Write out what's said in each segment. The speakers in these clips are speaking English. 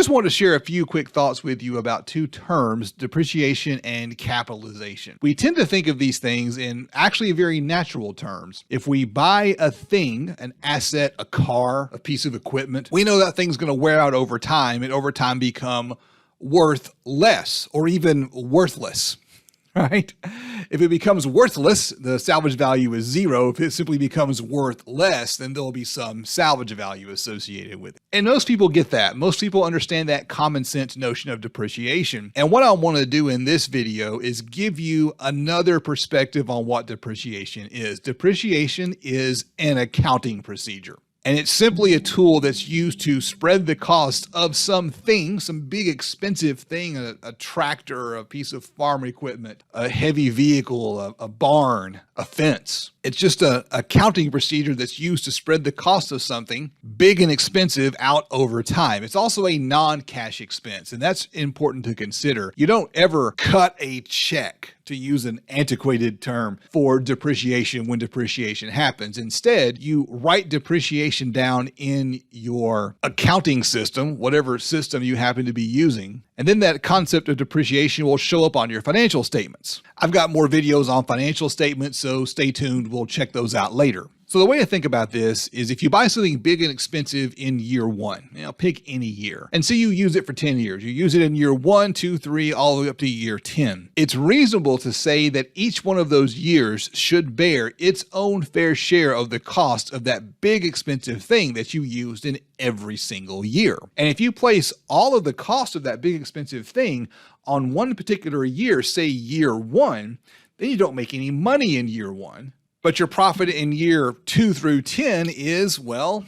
just want to share a few quick thoughts with you about two terms, depreciation and capitalization. We tend to think of these things in actually very natural terms. If we buy a thing, an asset, a car, a piece of equipment, we know that thing's going to wear out over time and over time become worth less or even worthless. Right? If it becomes worthless, the salvage value is zero. If it simply becomes worth less, then there'll be some salvage value associated with it. And most people get that. Most people understand that common sense notion of depreciation. And what I want to do in this video is give you another perspective on what depreciation is. Depreciation is an accounting procedure. And it's simply a tool that's used to spread the cost of something, some big expensive thing, a tractor, a piece of farm equipment, a heavy vehicle, a barn, a fence. It's just an accounting procedure that's used to spread the cost of something big and expensive out over time. It's also a non-cash expense, and that's important to consider. You don't ever cut a check, to use an antiquated term, for depreciation when depreciation happens. Instead, you write depreciation down in your accounting system, whatever system you happen to be using, and then that concept of depreciation will show up on your financial statements. I've got more videos on financial statements, so stay tuned. We'll check those out later. So the way to think about this is if you buy something big and expensive in year one, pick any year, and say you use it for 10 years. You use it in year 1, 2, 3, all the way up to year 10. It's reasonable to say that each one of those years should bear its own fair share of the cost of that big expensive thing that you used in every single year. And if you place all of the cost of that big expensive thing on one particular year, say year 1, then you don't make any money in year 1. But your profit in year 2 through 10 is, well,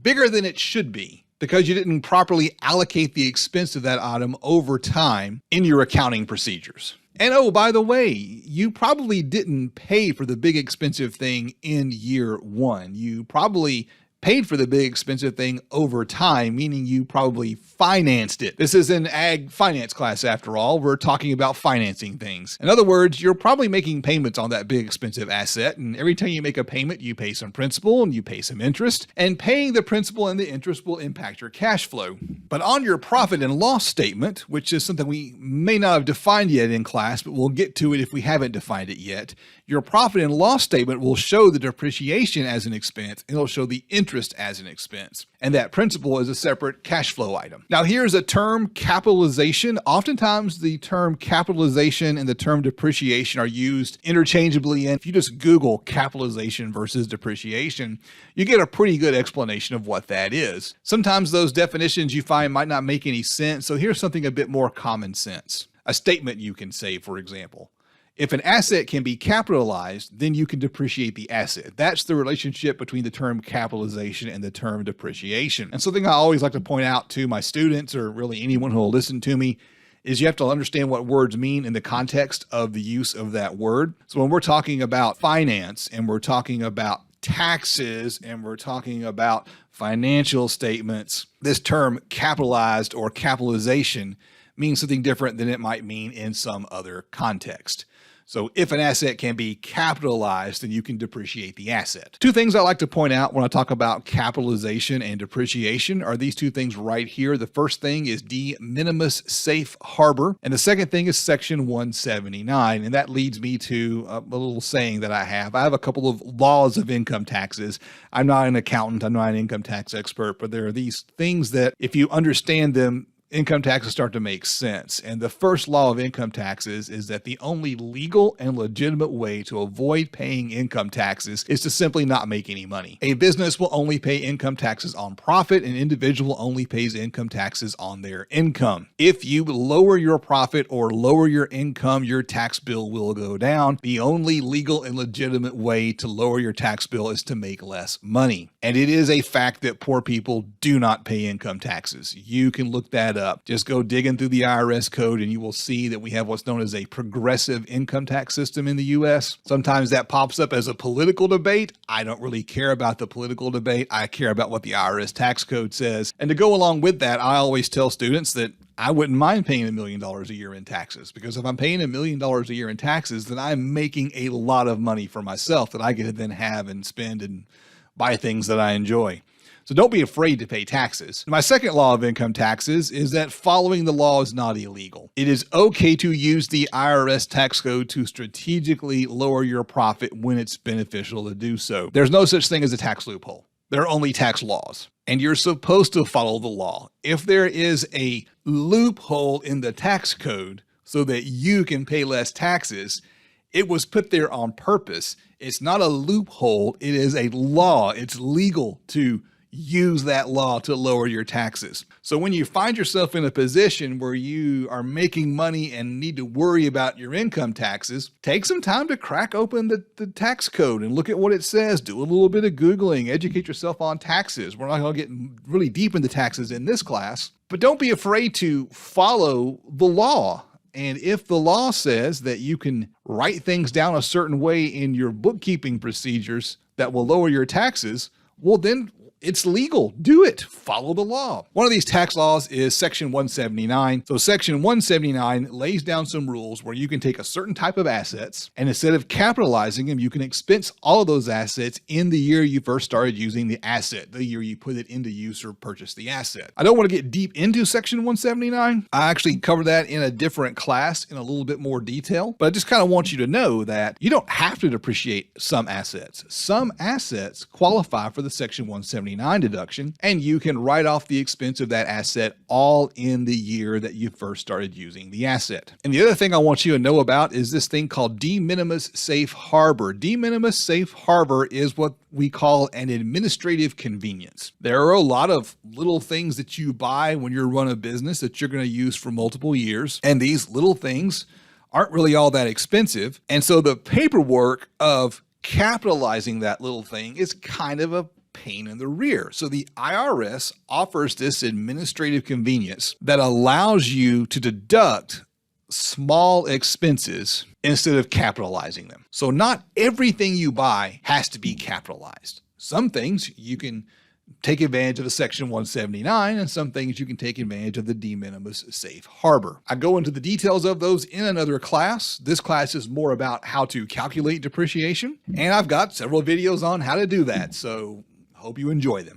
bigger than it should be because you didn't properly allocate the expense of that item over time in your accounting procedures. And oh, by the way, you probably didn't pay for the big expensive thing in year 1. You probably paid for the big expensive thing over time, meaning you probably financed it. This is an ag finance class after all. We're talking about financing things. In other words, you're probably making payments on that big expensive asset, and every time you make a payment, you pay some principal and you pay some interest, and paying the principal and the interest will impact your cash flow. But on your profit and loss statement, which is something we may not have defined yet in class, but we'll get to it if we haven't defined it yet, your profit and loss statement will show the depreciation as an expense, and it'll show the interest as an expense. And that principal is a separate cash flow item. Now here's a term, capitalization. Oftentimes the term capitalization and the term depreciation are used interchangeably. And if you just Google capitalization versus depreciation, you get a pretty good explanation of what that is. Sometimes those definitions you find might not make any sense. So here's something a bit more common sense. A statement you can say, for example. If an asset can be capitalized, then you can depreciate the asset. That's the relationship between the term capitalization and the term depreciation. And something I always like to point out to my students, or really anyone who will listen to me, is you have to understand what words mean in the context of the use of that word. So when we're talking about finance and we're talking about taxes and we're talking about financial statements, this term capitalized or capitalization means something different than it might mean in some other context. So if an asset can be capitalized, then you can depreciate the asset. Two things I like to point out when I talk about capitalization and depreciation are these two things right here. The first thing is de minimis safe harbor, and the second thing is section 179. And that leads me to a little saying that I have. I have a couple of laws of income taxes. I'm not an accountant, I'm not an income tax expert, but there are these things that if you understand them, income taxes start to make sense. And the first law of income taxes is that the only legal and legitimate way to avoid paying income taxes is to simply not make any money. A business will only pay income taxes on profit. An individual only pays income taxes on their income. If you lower your profit or lower your income, your tax bill will go down. The only legal and legitimate way to lower your tax bill is to make less money. And it is a fact that poor people do not pay income taxes. You can look that up. Just go digging through the IRS code and you will see that we have what's known as a progressive income tax system in the US. Sometimes that pops up as a political debate. I don't really care about the political debate. I care about what the IRS tax code says. And to go along with that, I always tell students that I wouldn't mind paying $1 million a year in taxes, because if I'm paying $1 million a year in taxes, then I'm making a lot of money for myself that I get to then have and spend and buy things that I enjoy. So don't be afraid to pay taxes. My second law of income taxes is that following the law is not illegal. It is okay to use the IRS tax code to strategically lower your profit when it's beneficial to do so. There's no such thing as a tax loophole. There are only tax laws, and you're supposed to follow the law. If there is a loophole in the tax code so that you can pay less taxes, it was put there on purpose. It's not a loophole. It is a law. It's legal to use that law to lower your taxes. So when you find yourself in a position where you are making money and need to worry about your income taxes, take some time to crack open the tax code and look at what it says. Do a little bit of Googling, educate yourself on taxes. We're not going to get really deep into taxes in this class, but don't be afraid to follow the law. And if the law says that you can write things down a certain way in your bookkeeping procedures that will lower your taxes, well, then it's legal. Do it. Follow the law. One of these tax laws is Section 179. So Section 179 lays down some rules where you can take a certain type of assets, and instead of capitalizing them, you can expense all of those assets in the year you first started using the asset, the year you put it into use or purchased the asset. I don't want to get deep into Section 179. I actually cover that in a different class in a little bit more detail, but I just kind of want you to know that you don't have to depreciate some assets. Some assets qualify for the Section 179 deduction, and you can write off the expense of that asset all in the year that you first started using the asset. And the other thing I want you to know about is this thing called de minimis safe harbor. De minimis safe harbor is what we call an administrative convenience. There are a lot of little things that you buy when you run a business that you're going to use for multiple years, and these little things aren't really all that expensive. And so the paperwork of capitalizing that little thing is kind of a pain in the rear. So the IRS offers this administrative convenience that allows you to deduct small expenses instead of capitalizing them. So not everything you buy has to be capitalized. Some things you can take advantage of a Section 179, and some things you can take advantage of the de minimis safe harbor. I go into the details of those in another class. This class is more about how to calculate depreciation, and I've got several videos on how to do that. So hope you enjoy them.